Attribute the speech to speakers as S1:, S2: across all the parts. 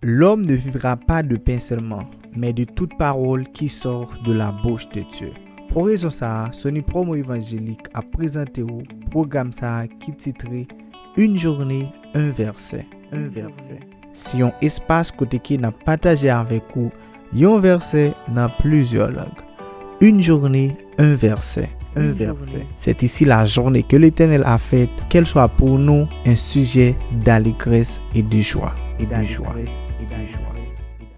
S1: L'homme ne vivra pas de pain seulement, mais de toute parole qui sort de la bouche de Dieu. Pour raison ça, Sony Promo Évangélique a présenté au programme ça qui titré Une journée, un verset. Si un espace côté qui n'a partagé avec vous, un verset dans plusieurs langues. Une journée, un verset. C'est ici la journée que l'Éternel a faite, qu'elle soit pour nous un sujet d'allégresse et de joie.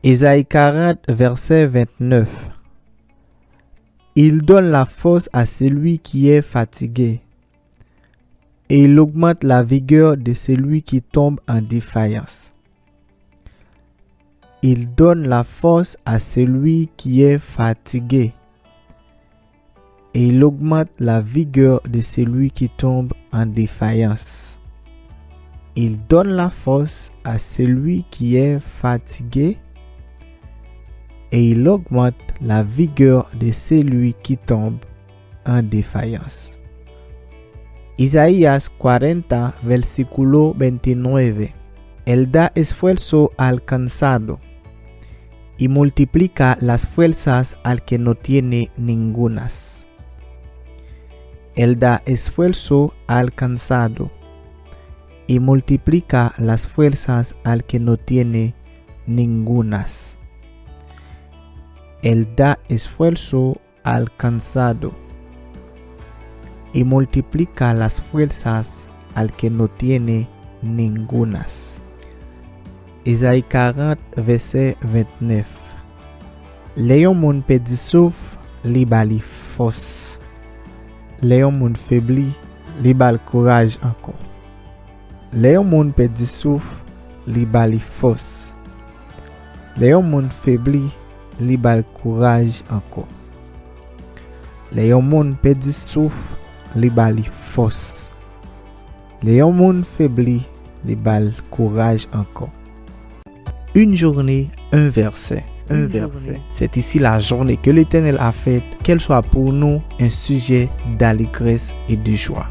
S1: Ésaïe 40, verset 29. Il donne la force à celui qui est fatigué, et il augmente la vigueur de celui qui tombe en défaillance. Il donne la force à celui qui est fatigué, et il augmente la vigueur de celui qui tombe en défaillance. Il donne la force à celui qui est fatigué, et il augmente la vigueur de celui qui tombe en défaillance. Isaías 40, versículo 29. Él da esfuerzo al cansado y multiplica las fuerzas al que no tiene ningunas. Él da esfuerzo al cansado y multiplica las fuerzas al que no tiene ningunas. Él da esfuerzo al cansado y multiplica las fuerzas al que no tiene ningunas. Isaïe 40, verset 29. Léon moun pedi souffle, li bali force. Léon moun faibli, li bal courage encore. Léon moun pedi souffle, li bali force. Léon moun faibli, li bal courage encore. Léon moun pedi souffle, li bali force. Léon moun faibli, li bal courage encore. Une journée, un verset. C'est ici la journée que l'Éternel a faite, qu'elle soit pour nous un sujet d'allégresse et de joie.